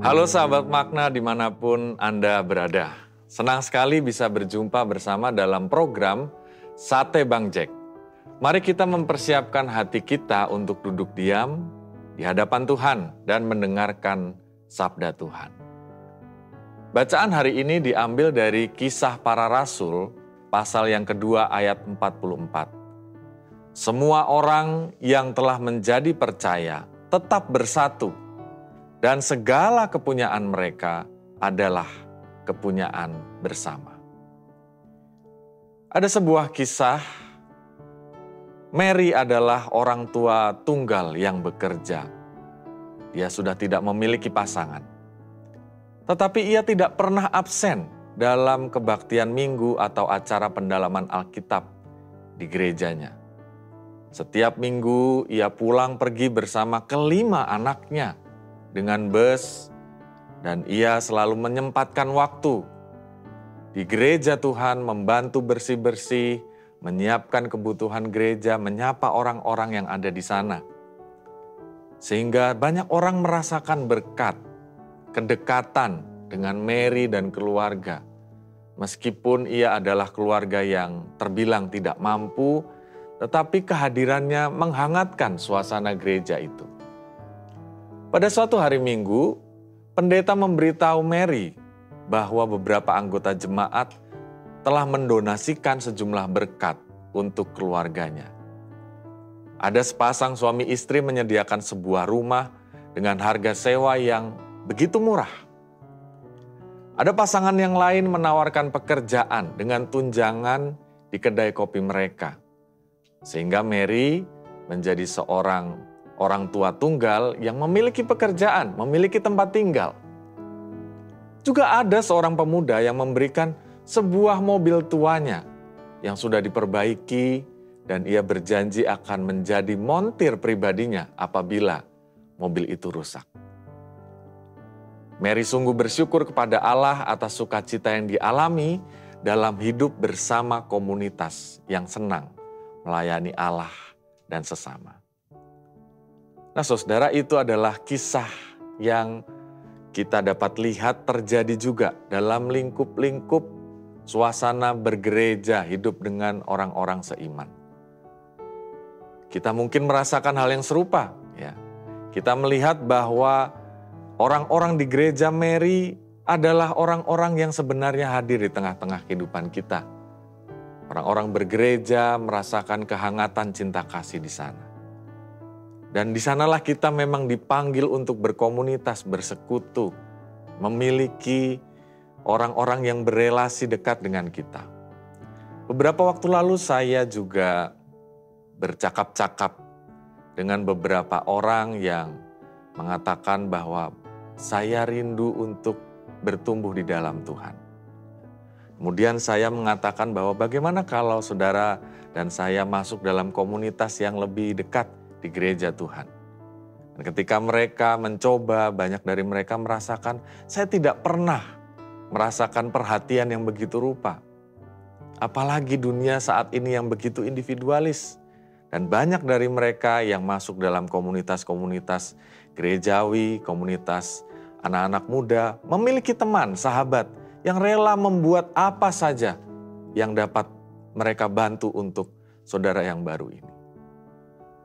Halo sahabat makna dimanapun Anda berada. Senang sekali bisa berjumpa bersama dalam program Sate Bang Jack. Mari kita mempersiapkan hati kita untuk duduk diam di hadapan Tuhan dan mendengarkan sabda Tuhan. Bacaan hari ini diambil dari Kisah Para Rasul, pasal yang kedua ayat 44. Semua orang yang telah menjadi percaya tetap bersatu, dan segala kepunyaan mereka adalah kepunyaan bersama. Ada sebuah kisah, Mary adalah orang tua tunggal yang bekerja. Dia sudah tidak memiliki pasangan. Tetapi ia tidak pernah absen dalam kebaktian minggu atau acara pendalaman Alkitab di gerejanya. Setiap minggu ia pulang pergi bersama kelima anaknya dengan bus, dan ia selalu menyempatkan waktu di gereja Tuhan membantu bersih-bersih, menyiapkan kebutuhan gereja, menyapa orang-orang yang ada di sana. Sehingga banyak orang merasakan berkat, kedekatan dengan Mary dan keluarga. Meskipun ia adalah keluarga yang terbilang tidak mampu, tetapi kehadirannya menghangatkan suasana gereja itu. Pada suatu hari Minggu, pendeta memberitahu Mary bahwa beberapa anggota jemaat telah mendonasikan sejumlah berkat untuk keluarganya. Ada sepasang suami istri menyediakan sebuah rumah dengan harga sewa yang begitu murah. Ada pasangan yang lain menawarkan pekerjaan dengan tunjangan di kedai kopi mereka. Sehingga Mary menjadi seorang orang tua tunggal yang memiliki pekerjaan, memiliki tempat tinggal. Juga ada seorang pemuda yang memberikan sebuah mobil tuanya yang sudah diperbaiki dan ia berjanji akan menjadi montir pribadinya apabila mobil itu rusak. Mary sungguh bersyukur kepada Allah atas sukacita yang dialami dalam hidup bersama komunitas yang senang melayani Allah dan sesama. Nah saudara, itu adalah kisah yang kita dapat lihat terjadi juga dalam lingkup-lingkup suasana bergereja, hidup dengan orang-orang seiman. Kita mungkin merasakan hal yang serupa. Ya. Kita melihat bahwa orang-orang di gereja Mary adalah orang-orang yang sebenarnya hadir di tengah-tengah kehidupan kita. Orang-orang bergereja merasakan kehangatan cinta kasih di sana. Dan di sanalah kita memang dipanggil untuk berkomunitas, bersekutu, memiliki orang-orang yang berelasi dekat dengan kita. Beberapa waktu lalu saya juga bercakap-cakap dengan beberapa orang yang mengatakan bahwa saya rindu untuk bertumbuh di dalam Tuhan. Kemudian saya mengatakan bahwa bagaimana kalau saudara dan saya masuk dalam komunitas yang lebih dekat di gereja Tuhan. Dan ketika mereka mencoba, banyak dari mereka merasakan, saya tidak pernah merasakan perhatian yang begitu rupa. Apalagi dunia saat ini yang begitu individualis. Dan banyak dari mereka yang masuk dalam komunitas-komunitas gerejawi, komunitas anak-anak muda, memiliki teman, sahabat, yang rela membuat apa saja yang dapat mereka bantu untuk saudara yang baru ini.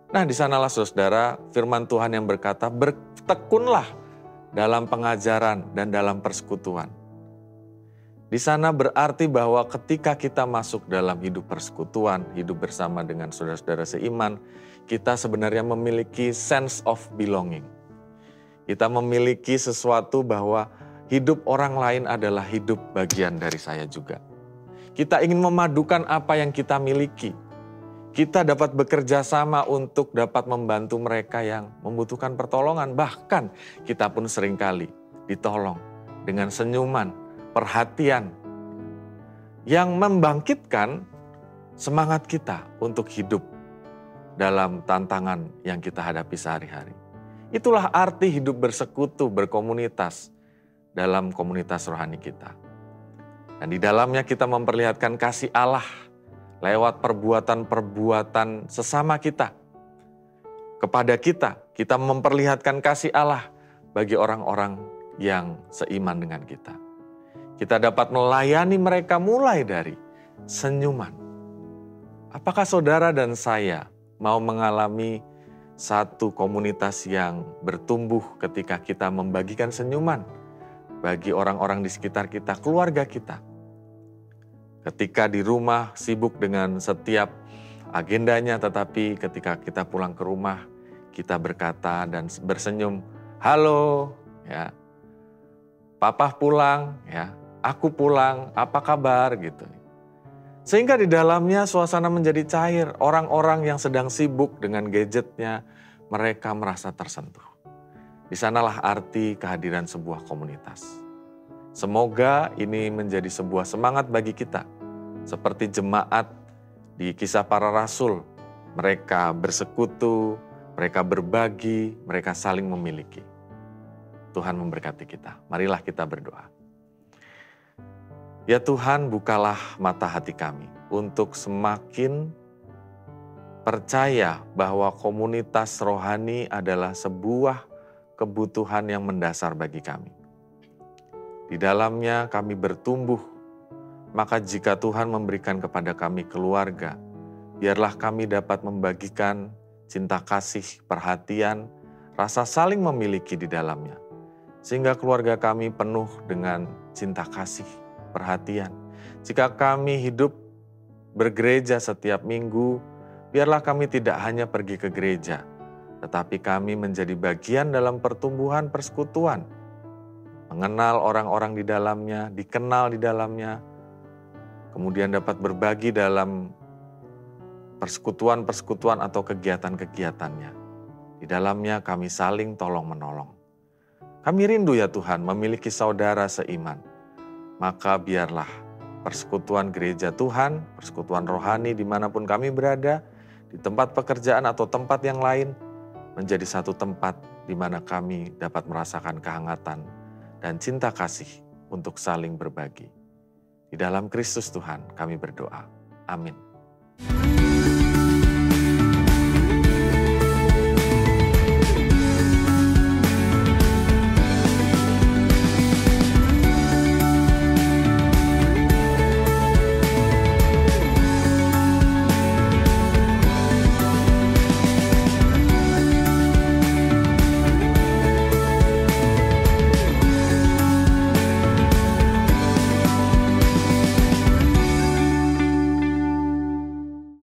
Nah, di sanalah saudara, firman Tuhan yang berkata, bertekunlah dalam pengajaran dan dalam persekutuan. Di sana berarti bahwa ketika kita masuk dalam hidup persekutuan, hidup bersama dengan saudara-saudara seiman, kita sebenarnya memiliki sense of belonging. Kita memiliki sesuatu bahwa hidup orang lain adalah hidup bagian dari saya juga. Kita ingin memadukan apa yang kita miliki. Kita dapat bekerja sama untuk dapat membantu mereka yang membutuhkan pertolongan. Bahkan kita pun seringkali ditolong dengan senyuman, perhatian yang membangkitkan semangat kita untuk hidup dalam tantangan yang kita hadapi sehari-hari. Itulah arti hidup bersekutu, berkomunitas dalam komunitas rohani kita. Dan di dalamnya kita memperlihatkan kasih Allah lewat perbuatan-perbuatan sesama kita. Kepada kita memperlihatkan kasih Allah bagi orang-orang yang seiman dengan kita. Kita dapat melayani mereka mulai dari senyuman. Apakah saudara dan saya mau mengalami satu komunitas yang bertumbuh ketika kita membagikan senyuman bagi orang-orang di sekitar kita, keluarga kita? Ketika di rumah sibuk dengan setiap agendanya, tetapi ketika kita pulang ke rumah, kita berkata dan bersenyum, "Halo, ya, Papa pulang, ya, aku pulang, apa kabar?" gitu. Sehingga di dalamnya suasana menjadi cair. Orang-orang yang sedang sibuk dengan gadgetnya, mereka merasa tersentuh. Di sanalah arti kehadiran sebuah komunitas. Semoga ini menjadi sebuah semangat bagi kita. Seperti jemaat di Kisah Para Rasul, mereka bersekutu, mereka berbagi, mereka saling memiliki. Tuhan memberkati kita. Marilah kita berdoa. Ya Tuhan, bukalah mata hati kami untuk semakin percaya bahwa komunitas rohani adalah sebuah kebutuhan yang mendasar bagi kami. Di dalamnya kami bertumbuh, maka jika Tuhan memberikan kepada kami keluarga, biarlah kami dapat membagikan cinta kasih, perhatian, rasa saling memiliki di dalamnya. Sehingga keluarga kami penuh dengan cinta kasih, perhatian. Jika kami hidup bergereja setiap minggu, biarlah kami tidak hanya pergi ke gereja, tetapi kami menjadi bagian dalam pertumbuhan persekutuan. Mengenal orang-orang di dalamnya, dikenal di dalamnya, kemudian dapat berbagi dalam persekutuan-persekutuan atau kegiatan-kegiatannya. Di dalamnya kami saling tolong-menolong. Kami rindu ya Tuhan memiliki saudara seiman. Maka biarlah persekutuan gereja Tuhan, persekutuan rohani dimanapun kami berada, di tempat pekerjaan atau tempat yang lain, menjadi satu tempat di mana kami dapat merasakan kehangatan dan cinta kasih untuk saling berbagi. Di dalam Kristus Tuhan kami berdoa. Amin.